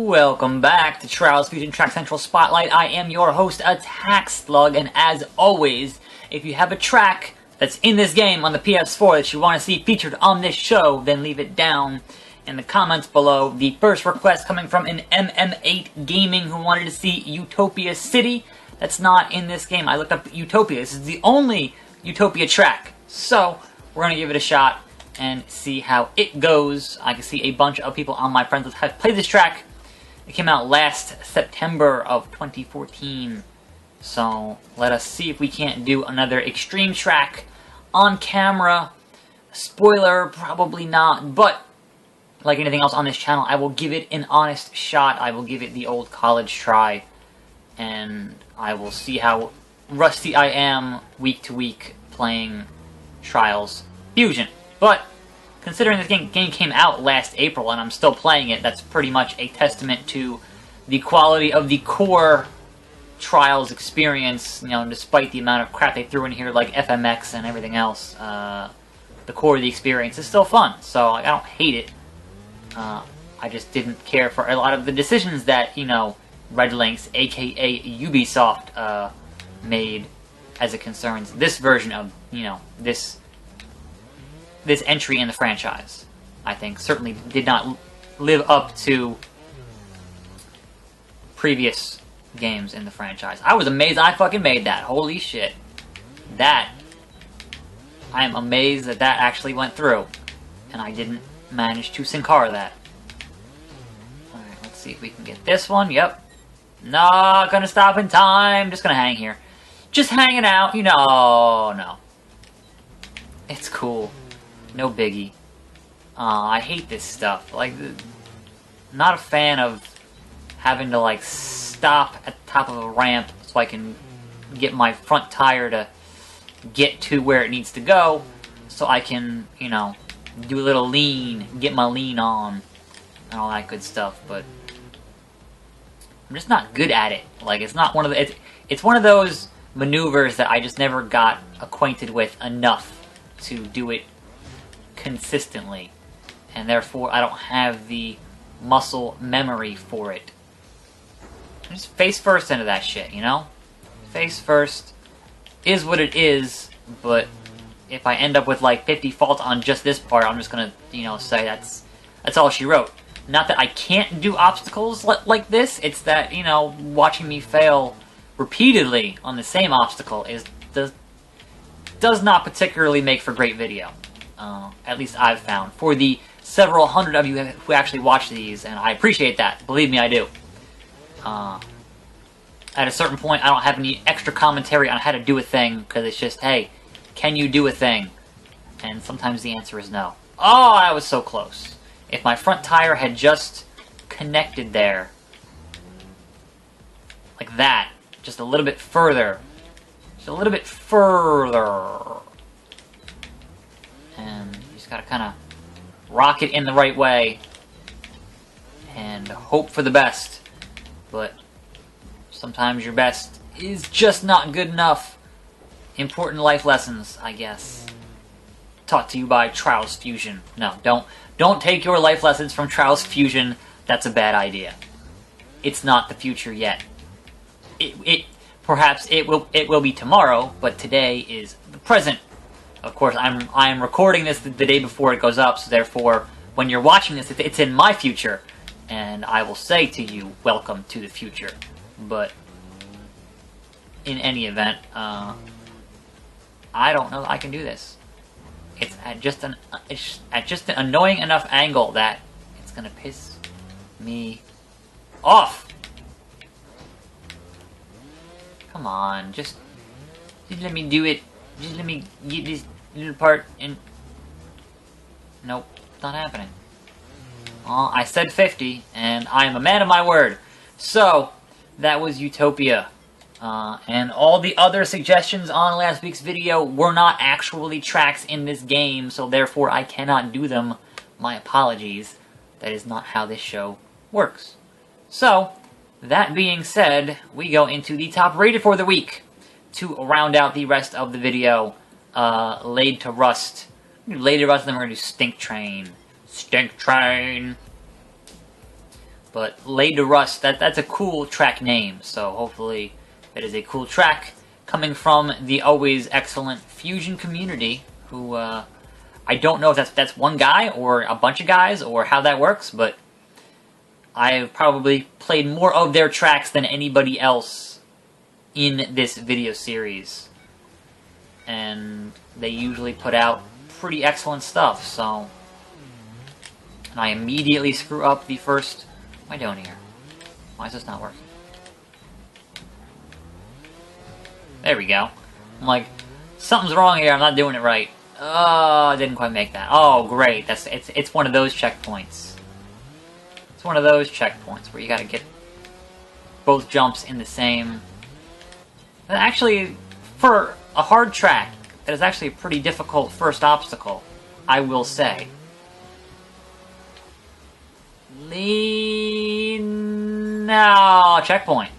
Welcome back to Trials Fusion Track Central Spotlight. I am your host, Attack Slug, and as always, if you have a track that's in this game on the PS4 that you want to see featured on this show, then leave it down in the comments below. The first request coming from an MM8 Gaming who wanted to see Utopia City. That's not in this game. I looked up Utopia. This is the only Utopia track. So, we're going to give it a shot and see how it goes. I can see a bunch of people on my friends list have played this track. It came out last September of 2014. So, let us see if we can't do another extreme track on camera. Spoiler, probably not, but like anything else on this channel, I will give it an honest shot. I will give it the old college try, and I will see how rusty I am week to week playing Trials Fusion. But considering this game came out last April and I'm still playing it, that's pretty much a testament to the quality of the core Trials experience. You know, despite the amount of crap they threw in here like FMX and everything else, the core of the experience is still fun. So I don't hate it. I just didn't care for a lot of the decisions that, you know, RedLynx, aka Ubisoft, made as it concerns this version of, you know, this entry in the franchise. I think certainly did not live up to previous games in the franchise. I was amazed I fucking made that. Holy shit. I am amazed that that actually went through. And I didn't manage to Sincara that. Alright, let's see if we can get this one. Yep. Not gonna stop in time. Just gonna hang here. Just hanging out. You know, no. It's cool. No biggie. I hate this stuff. Like, not a fan of having to, like, stop at the top of a ramp so I can get my front tire to get to where it needs to go, so I can, you know, do a little lean, get my lean on, and all that good stuff. But I'm just not good at it. Like, it's not one of the... It's one of those maneuvers that I just never got acquainted with enough to do it consistently, and therefore I don't have the muscle memory for it. Just face first into that shit, you know? Face first is what it is, but if I end up with like 50 faults on just this part, I'm just gonna, you know, say that's all she wrote. Not that I can't do obstacles like this, it's that, you know, watching me fail repeatedly on the same obstacle does not particularly make for great video. At least I've found. For the several hundred of you who actually watch these, and I appreciate that. Believe me, I do. At a certain point, I don't have any extra commentary on how to do a thing, because it's just, hey, can you do a thing? And sometimes the answer is no. Oh, I was so close. If my front tire had just connected there, like that, just a little bit further, just a little bit further, and you just gotta kind of rock it in the right way and hope for the best. But sometimes your best is just not good enough. Important life lessons, I guess. Taught to you by Trials Fusion. No, don't take your life lessons from Trials Fusion. That's a bad idea. It's not the future yet. Perhaps it will be tomorrow, but today is the present. Of course, I'm recording this the day before it goes up, so therefore, when you're watching this, it's in my future, and I will say to you, welcome to the future. But in any event, I don't know that I can do this. It's at just an annoying enough angle that it's gonna piss me off. Come on, just let me do it. Just let me get this little part in. Nope, it's not happening. Well, I said 50, and I am a man of my word. So, that was Utopia. And all the other suggestions on last week's video were not actually tracks in this game, so therefore I cannot do them. My apologies. That is not how this show works. So, that being said, we go into the top rated for the week to round out the rest of the video. Laid to Rust. Laid to Rust, then we're going to do Stinktrain. Stinktrain! But Laid to Rust, that's a cool track name, so hopefully that is a cool track coming from the always excellent Fusion community, who, I don't know if that's one guy or a bunch of guys or how that works, but I've probably played more of their tracks than anybody else in this video series. And they usually put out pretty excellent stuff, so... And I immediately screw up the first... What am I doing here? Why is this not working? There we go. I'm like, something's wrong here, I'm not doing it right. Oh, I didn't quite make that. Oh, great. It's one of those checkpoints. It's one of those checkpoints where you gotta get both jumps in the same... And actually, for a hard track, that is actually a pretty difficult first obstacle, I will say. No, checkpoint.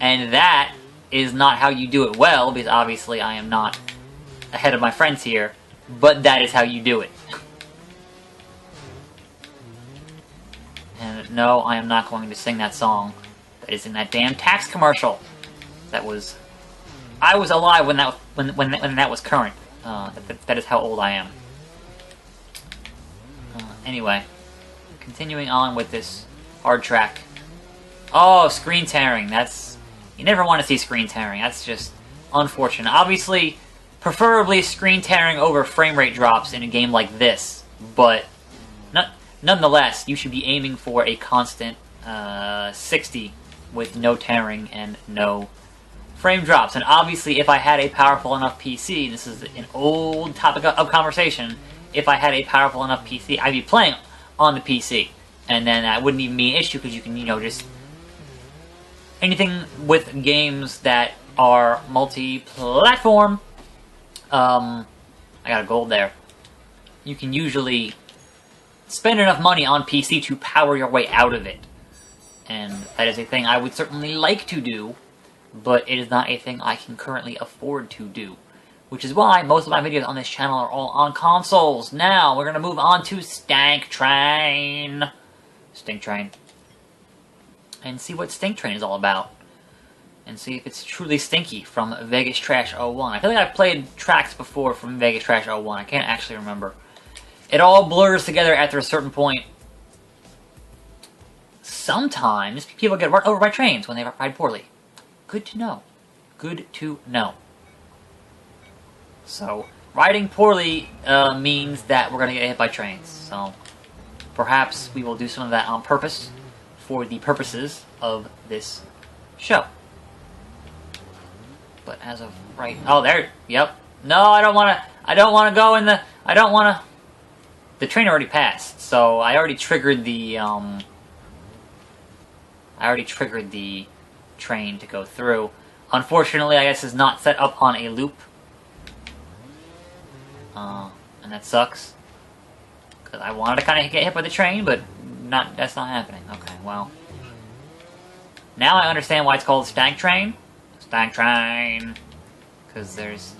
And that is not how you do it well, because obviously I am not ahead of my friends here, but that is how you do it. And no, I am not going to sing that song that is in that damn tax commercial. That was... I was alive when that was current. That is how old I am. Anyway, continuing on with this hard track. Oh, screen tearing. That's... You never want to see screen tearing. That's just unfortunate. Obviously, preferably screen tearing over frame rate drops in a game like this, but nonetheless, you should be aiming for a constant 60 with no tearing and no frame drops. And obviously, if I had a powerful enough PC, this is an old topic of conversation, if I had a powerful enough PC, I'd be playing on the PC. And then that wouldn't even be an issue, because you can, you know, just... Anything with games that are multi-platform, I got a gold there. You can usually spend enough money on PC to power your way out of it. And that is a thing I would certainly like to do, but it is not a thing I can currently afford to do. Which is why most of my videos on this channel are all on consoles. Now, we're going to move on to Stinktrain. Stinktrain. And see what Stinktrain is all about. And see if it's truly stinky from Vegas Trash 01. I feel like I've played tracks before from Vegas Trash 01. I can't actually remember. It all blurs together after a certain point. Sometimes people get run over by trains when they ride poorly. Good to know. Good to know. So, riding poorly means that we're going to get hit by trains. So, perhaps we will do some of that on purpose for the purposes of this show. But as of right... Oh, there... Yep. No, I don't want to go in the... I don't want to... The train already passed, so I already triggered the, I already triggered the train to go through. Unfortunately, I guess it's not set up on a loop. And that sucks. Because I wanted to kind of get hit by the train, but that's not happening. Okay, well. Now I understand why it's called Stinktrain. Stinktrain. Because there's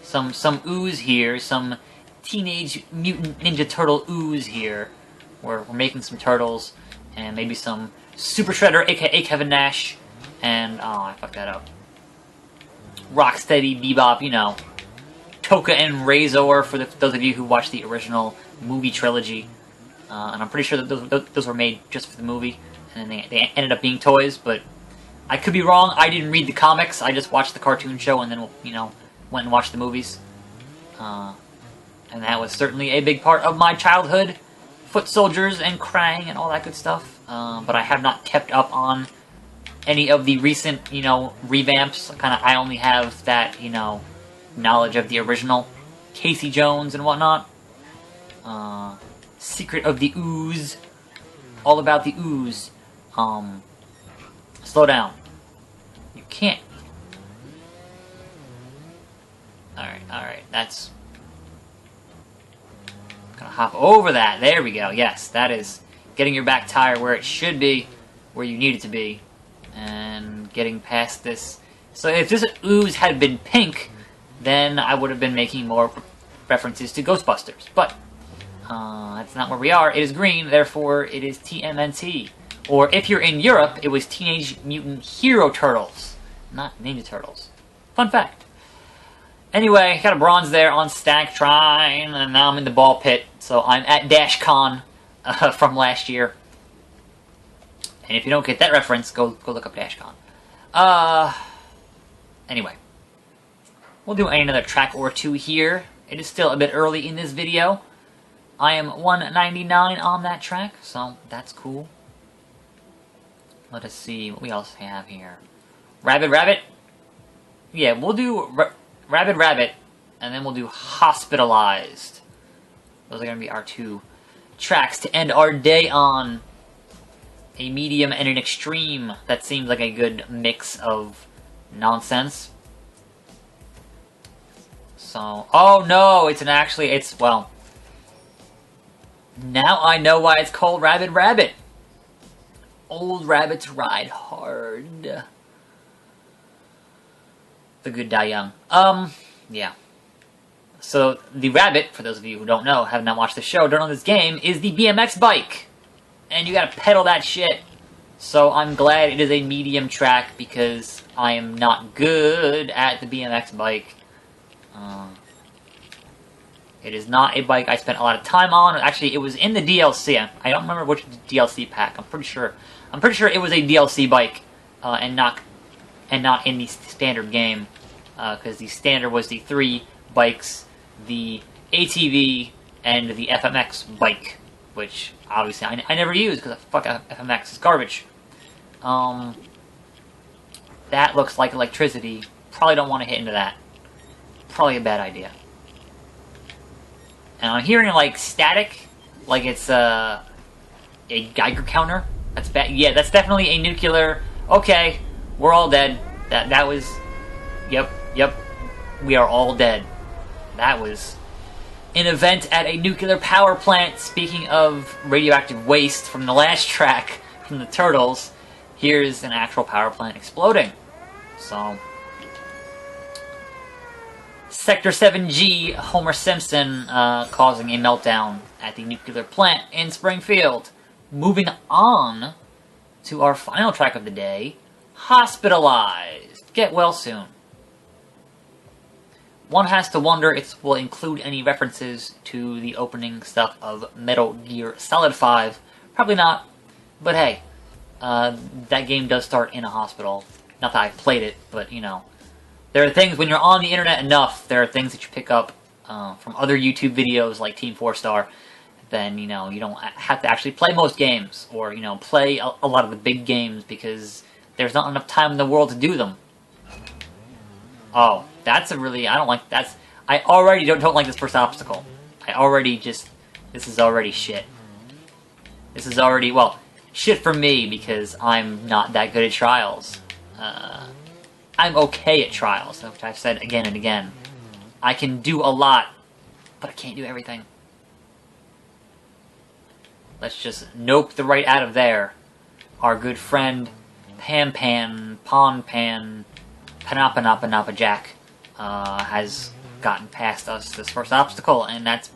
some ooze here, some Teenage Mutant Ninja Turtle ooze here. We're making some turtles, and maybe some Super Shredder, aka Kevin Nash, and, oh, I fucked that up. Rocksteady, Bebop, you know. Toka and Razor, for those of you who watched the original movie trilogy. And I'm pretty sure that those were made just for the movie, and then they ended up being toys, but I could be wrong. I didn't read the comics. I just watched the cartoon show and then, you know, went and watched the movies. And that was certainly a big part of my childhood. Foot soldiers and Krang and all that good stuff. But I have not kept up on any of the recent, you know, revamps. I only have that, you know, knowledge of the original Casey Jones and whatnot. Secret of the Ooze. All about the ooze. Slow down. You can't. Alright, that's... Gonna hop over that. There we go. Yes, that is getting your back tire where it should be, where you need it to be, and getting past this. So if this ooze had been pink, then I would have been making more references to Ghostbusters. But That's not where we are. It is green, therefore it is TMNT. Or if you're in Europe, it was Teenage Mutant Hero Turtles, not Ninja Turtles. Fun fact. Anyway, got a bronze there on Stinktrain, and now I'm in the ball pit, so I'm at DashCon from last year. And if you don't get that reference, go look up DashCon. Anyway. We'll do another track or two here. It is still a bit early in this video. I am 199 on that track, so that's cool. Let us see what we else have here. Rabid. Yeah, we'll do Rabid, and then we'll do Hospitalized. Those are going to be our two tracks to end our day on. A medium and an extreme. That seems like a good mix of nonsense. So, oh no, well, now I know why it's called Rabid. Old rabbits ride hard. The good die young. Yeah. So, the rabbit, for those of you who don't know, have not watched the show, don't know this game, is the BMX bike. And you gotta pedal that shit. So I'm glad it is a medium track because I am not good at the BMX bike. It is not a bike I spent a lot of time on. Actually, it was in the DLC. I don't remember which DLC pack. I'm pretty sure it was a DLC bike, and not in the standard game, because the standard was the 3 bikes, the ATV, and the FMX bike, which obviously I never used because fuck FMX is garbage. That looks like electricity. Probably don't want to hit into that. Probably a bad idea. And I'm hearing like static, like it's a Geiger counter. That's bad. Yeah, that's definitely a nuclear. Okay, we're all dead. That was. Yep. We are all dead. That was an event at a nuclear power plant. Speaking of radioactive waste from the last track from the Turtles, here's an actual power plant exploding. So. Sector 7G, Homer Simpson causing a meltdown at the nuclear plant in Springfield. Moving on to our final track of the day, Hospitalized. Get well soon. One has to wonder if it will include any references to the opening stuff of Metal Gear Solid 5. Probably not, but hey, that game does start in a hospital. Not that I played it, but you know. There are things, when you're on the internet enough, there are things that you pick up from other YouTube videos like Team 4-Star, then, you know, you don't have to actually play most games, or, you know, play a lot of the big games, because there's not enough time in the world to do them. Oh, that's a really, I already don't like this first obstacle. This is already shit. This is already, well, shit for me, because I'm not that good at trials. I'm okay at trials, which I've said again and again. I can do a lot, but I can't do everything. Let's just nope the right out of there. Our good friend Panapa Jack has gotten past us this first obstacle, and that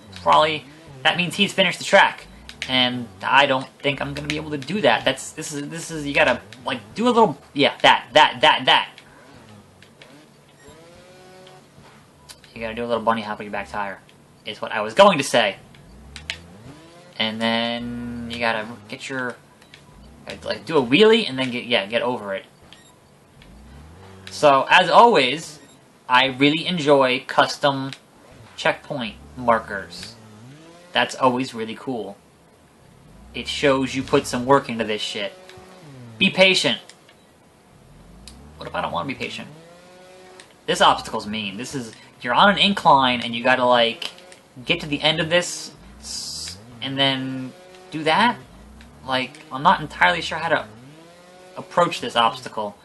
means he's finished the track. And I don't think I'm gonna be able to do that. This is you gotta like do a little, yeah, that. You gotta do a little bunny hop with your back tire, is what I was going to say. And then you gotta get your, like, do a wheelie and then get over it. So, as always, I really enjoy custom checkpoint markers. That's always really cool. It shows you put some work into this shit. Be patient. What if I don't want to be patient? This obstacle's mean. You're on an incline and you gotta, like, get to the end of this and then do that? Like, I'm not entirely sure how to approach this obstacle.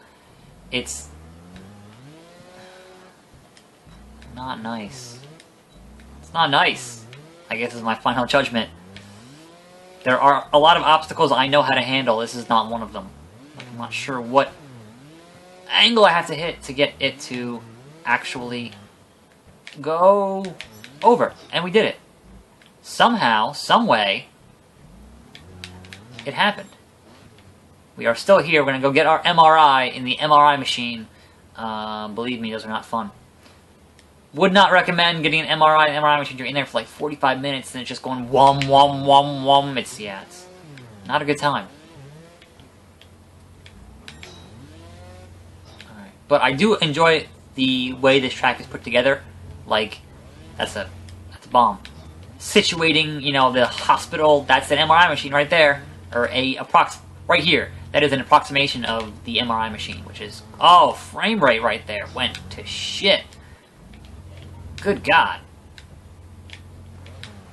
It's not nice. It's not nice, I guess is my final judgment. There are a lot of obstacles I know how to handle. This is not one of them. Like, I'm not sure what angle I have to hit to get it to actually go over. And we did it. somehow, some way, it happened. We are still here. We're going to go get our MRI in the MRI machine. Believe me, those are not fun. Would not recommend getting an MRI in the MRI machine. You're in there for like 45 minutes and it's just going whum, whum, whum, whum. It's not a good time. Alright. But I do enjoy the way this track is put together. Like, that's a bomb. Situating, you know, the hospital, that's an MRI machine right there. Or right here. That is an approximation of the MRI machine, which is, oh, frame rate right there went to shit. Good God.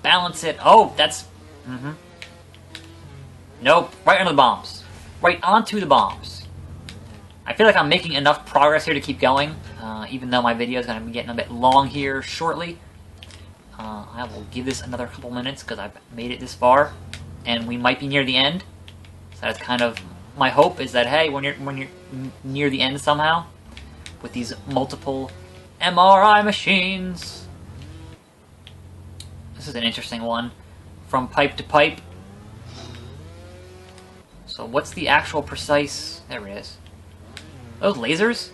Balance it. Oh, that's, Nope, right under the bombs. Right onto the bombs. I feel like I'm making enough progress here to keep going, even though my video is going to be getting a bit long here shortly. I will give this another couple minutes because I've made it this far, and we might be near the end. So that's kind of my hope, is that, hey, when you're near the end somehow, with these multiple MRI machines. This is an interesting one. From pipe to pipe. So what's the actual precise... There it is. Those lasers?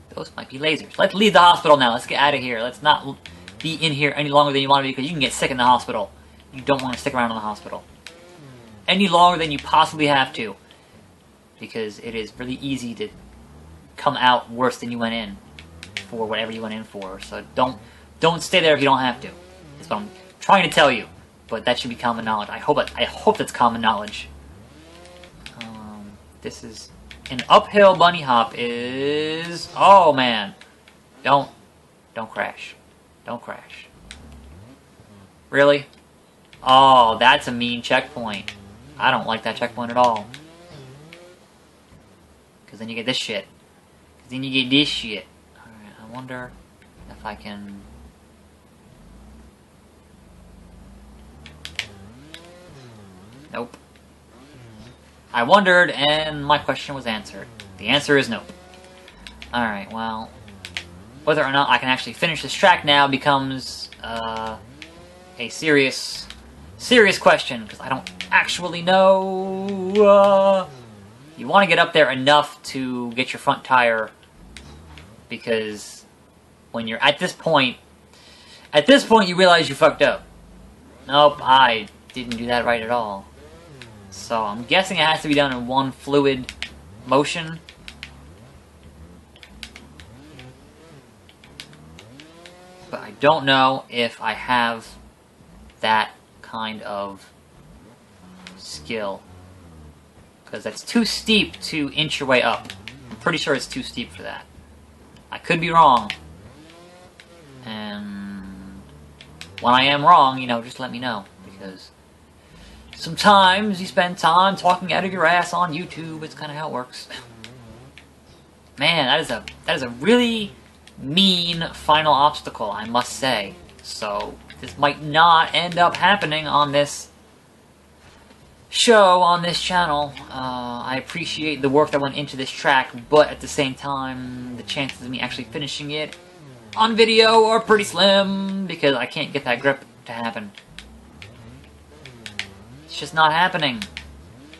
Those might be lasers. Let's leave the hospital now. Let's get out of here. Let's not be in here any longer than you want to be, because you can get sick in the hospital. You don't want to stick around in the hospital any longer than you possibly have to, because it is really easy to come out worse than you went in for whatever you went in for. So don't stay there if you don't have to. That's what I'm trying to tell you. But that should be common knowledge. I hope that's common knowledge. This is an uphill bunny hop. Is, oh man, don't crash. Don't crash. Really? Oh, that's a mean checkpoint. I don't like that checkpoint at all. Because then you get this shit. Because then you get this shit. Alright, I wonder if I can... Nope. I wondered, and my question was answered. The answer is nope. Alright, well... Whether or not I can actually finish this track now becomes a serious question, because I don't actually know. You want to get up there enough to get your front tire, because when you're at this point you realize you fucked up. Nope, I didn't do that right at all. So I'm guessing it has to be done in one fluid motion. But I don't know if I have that kind of skill, because that's too steep to inch your way up. I'm pretty sure it's too steep for that. I could be wrong. And when I am wrong, you know, just let me know, because sometimes you spend time talking out of your ass on YouTube. It's kind of how it works. Man, that is a really mean final obstacle, I must say. So this might not end up happening on this show, on this channel. I appreciate the work that went into this track, but at the same time, the chances of me actually finishing it on video are pretty slim, because I can't get that grip to happen. It's just not happening.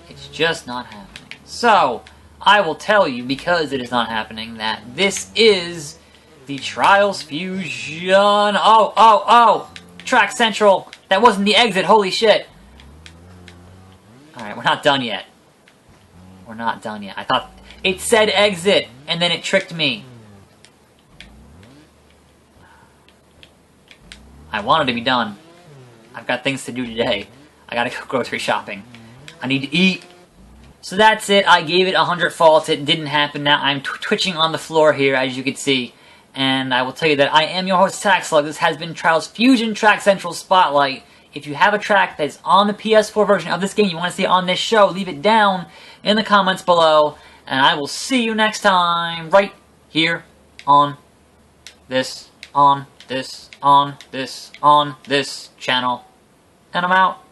It's just not happening. So, I will tell you, because it is not happening, that this is the Trials Fusion... Oh! Track Central! That wasn't the exit, holy shit! Alright, we're not done yet. We're not done yet. I thought it said exit, and then it tricked me. I wanted to be done. I've got things to do today. I gotta go grocery shopping. I need to eat. So that's it. I gave it 100 faults. It didn't happen. Now I'm twitching on the floor here, as you can see. And I will tell you that I am your host, Taxslug. This has been Trials Fusion Track Central Spotlight. If you have a track that's on the PS4 version of this game you want to see on this show, leave it down in the comments below. And I will see you next time, right here on this channel. And I'm out.